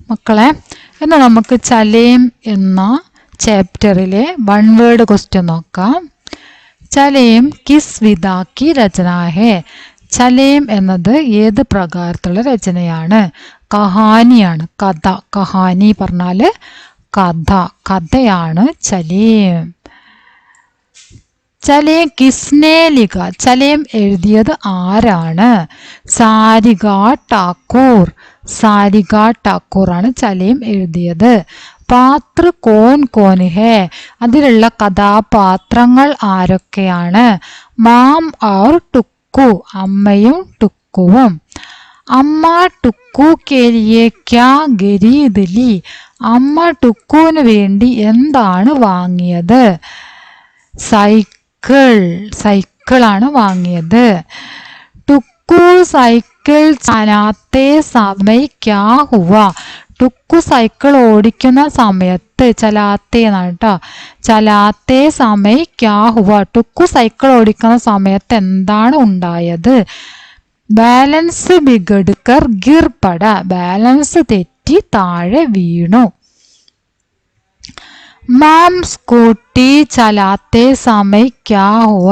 മക്കളെ, ഇന്ന് നമുക്ക് ചലേം എന്ന ചാപ്റ്ററിലെ 1 വേർഡ് ക്വസ്റ്റ്യൻ നോക്കാം. ചലേം കിസ് വിധ കി രചന ഹെ? ചലേം എന്നത് ഏത് പ്രകാരത്തിലുള്ള രചനയാണ്? കഹാനിയാണ്, കഥ. കഹാനി പറഞ്ഞാൽ കഥ, കഥയാണ് ചലേം. ചലേം കിസ്നെ ലിഖ? ചലേം എഴുതിയത് ആരാണ്? സാരിക ടാക്കൂർ. സാരിക ടാക്കൂർ ആണ് ചലേം എഴുതിയത്. പാത്ര കോൻ കോൻ ഹേ? അതിലുള്ള കഥാപാത്രങ്ങൾ ആരൊക്കെയാണ്? മാം ഔർ ടുക്കു, അമ്മയും ടുക്കുവും. അമ്മ ടുക്കു കെ ലിയെ ക്യാ ഖരീദ് ലി? അമ്മ ടുക്കുവിന് വേണ്ടി എന്താണ് വാങ്ങിയത്? സൈക്കിളാണ് വാങ്ങിയത്. ടുക്കു സൈക്കിൾ ചലാത്തെ സമയ ക്യാ ഹുവ? ടുക്കു സൈക്കിൾ ഓടിക്കുന്ന സമയത്ത്, ചലാത്തെ എന്നാണ് കേട്ടോ, ചലാത്തെ സമയ ക്യാ ഹുവ? ടുക്കു സൈക്കിൾ ഓടിക്കുന്ന സമയത്ത് എന്താണ് ഉണ്ടായത്? ബാലൻസ് ബിഗഡ്കർ ഗിർ പട? ബാലൻസ് തെറ്റി താഴെ വീണു. മാം സ്കൂട്ടി ചലാത്തെ സമയ ക്യാ ഹുവ?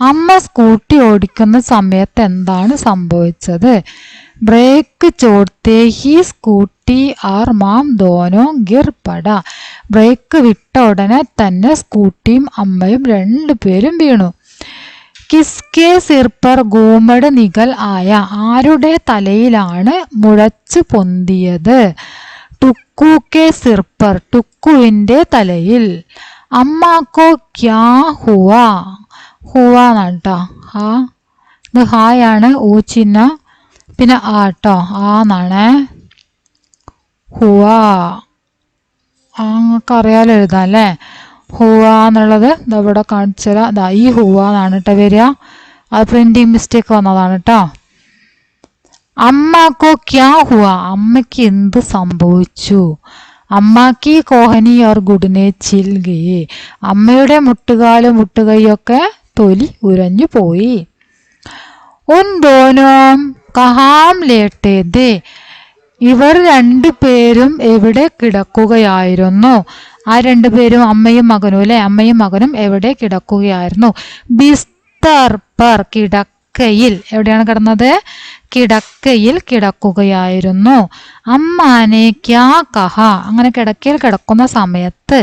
അമ്മ സ്കൂട്ടി ഓടിക്കുന്ന സമയത്ത് എന്താണ് സംഭവിച്ചത്? ബ്രേക്ക് ചോടത്തെ ഹി സ്കൂട്ടി ആർ മാം ദോനോ ഗിർ പട? ബ്രേക്ക് വിട്ട ഉടനെ തന്നെ സ്കൂട്ടിയും അമ്മയും രണ്ടുപേരും വീണു. കിസ്കെ സിർ പർ ഗൂമഡ് നികൽ ആയ? ആരുടെ തലയിലാണ് മുഴച്ചു പൊന്തിയത്? ടുക്കു കെ സിർ പർ? ടുക്കുവിന്റെ തലയിൽ. അമ്മാക്കോ ക്യാ ഹുവ? ഹുവ എന്നാണ് കേട്ടോ. ഹാ, ഇത് ഹായാണ്, ഊച്ചിന്ന, പിന്നെ ആ കേട്ടോ, ആ എന്നാണ്. ഹുവ നിങ്ങൾക്ക് അറിയാലോ എഴുതാം അല്ലേ? ഹുവ എന്നുള്ളത് ഇതവിടെ കാണിച്ചുതരാം. ഇതാ ഈ ഹുവ എന്നാണ് കേട്ടോ വരിക. അത് പ്രിന്റിങ് മിസ്റ്റേക്ക് വന്നതാണ് കേട്ടോ. അമ്മാക്കോ ക്യാ ഹുവ? അമ്മയ്ക്ക് എന്ത് സംഭവിച്ചു? അമ്മാക്കി കോഹനി ഓർ ഗുഡ്നെ ചിൽ ഗയി? അമ്മയുടെ മുട്ടുകാലും മുട്ടുകൈയൊക്കെ തൊലി ഉരഞ്ഞു പോയി. ഉൻ ദോനോം കഹാം ലേട്ടെ ദേ? ഇവർ രണ്ടുപേരും എവിടെ കിടക്കുകയായിരുന്നു? ആ രണ്ടുപേരും അമ്മയും മകനും അല്ലെ? അമ്മയും മകനും എവിടെ കിടക്കുകയായിരുന്നു? ബിസ്തർ പർ, കിടക്കയിൽ. എവിടെയാണ് കിടന്നത്? കിടക്കയിൽ കിടക്കുകയായിരുന്നു. അമ്മാനെ ക്യാ കഹ? അങ്ങനെ കിടക്കയിൽ കിടക്കുന്ന സമയത്ത്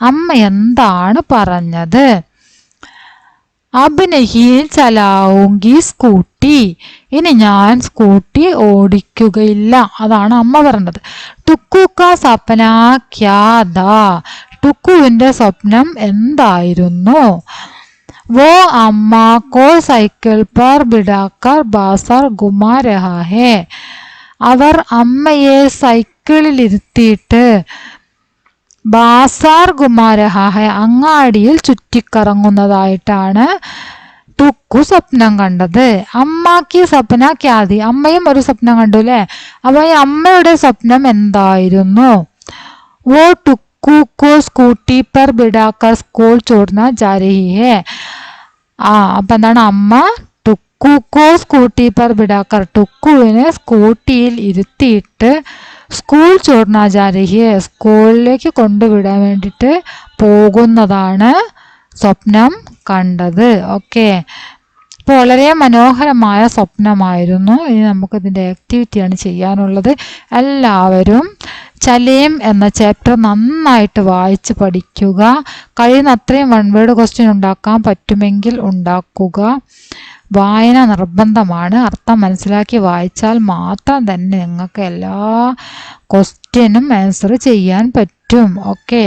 അമ്മ എന്താണ് പറഞ്ഞത്? അബ് നഹി ചലാഊങ്കി സ്കൂട്ടി? ഇനി ഞാൻ സ്കൂട്ടി ഓടിക്കുകയില്ല, അതാണ് അമ്മ പറഞ്ഞത്. ടുക്കു കാ സപ്ന ക്യാ ഥാ? ടുക്കുവിന്റെ സ്വപ്നം എന്തായിരുന്നു? वो अम्मा को साइकिल पर बिठाकर बाजार घुमा रहा है? അവർ അമ്മയെ സൈക്കിളിലിരുത്തിയിട്ട് ബാസാർ ഘുമാ രഹാ ഹെ, അങ്ങാടിയിൽ ചുറ്റിക്കറങ്ങുന്നതായിട്ടാണ് ടുക്കു സ്വപ്നം കണ്ടത്. അമ്മാക്കി സ്വപ്ന ക്യാതി? അമ്മയും ഒരു സ്വപ്നം കണ്ടു അല്ലേ? അപ്പൊ ഈ അമ്മയുടെ സ്വപ്നം എന്തായിരുന്നു? വോ ടുക്കു കോ സ്കൂട്ടി പർ ബിടാക്കർ സ്കൂൾ ചോടന ജാ രഹി ഹെ? അപ്പൊ എന്താണ്? അമ്മ ടുക്കു കോ സ്കൂട്ടി പർ ബിടാക്കർ, ടുക്കുവിനെ സ്കൂട്ടിയിൽ ഇരുത്തിയിട്ട് സ്കൂൾ ചോടന ജാ രഹി ഹെ, സ്കൂളിലേക്ക് കൊണ്ടുവിടാൻ വേണ്ടിയിട്ട് പോകുന്നതാണ് സ്വപ്നം കണ്ടത്. ഓക്കെ, അപ്പോൾ വളരെ മനോഹരമായ സ്വപ്നമായിരുന്നു. ഇനി നമുക്ക് ഇതിൻ്റെ ആക്ടിവിറ്റിയാണ് ചെയ്യാനുള്ളത്. എല്ലാവരും ചലേം എന്ന ചാപ്റ്റർ നന്നായിട്ട് വായിച്ച് പഠിക്കുക. കഴിയുന്ന അത്രയും 1 വേർഡ് ക്വസ്റ്റ്യൻ ഉണ്ടാക്കാൻ പറ്റുമെങ്കിൽ ഉണ്ടാക്കുക. വായന നിർബന്ധമാണ്. അർത്ഥം മനസ്സിലാക്കി വായിച്ചാൽ മാത്രം തന്നെ നിങ്ങൾക്ക് എല്ലാ ക്വസ്റ്റ്യനും ആൻസർ ചെയ്യാൻ പറ്റും. ഓക്കെ.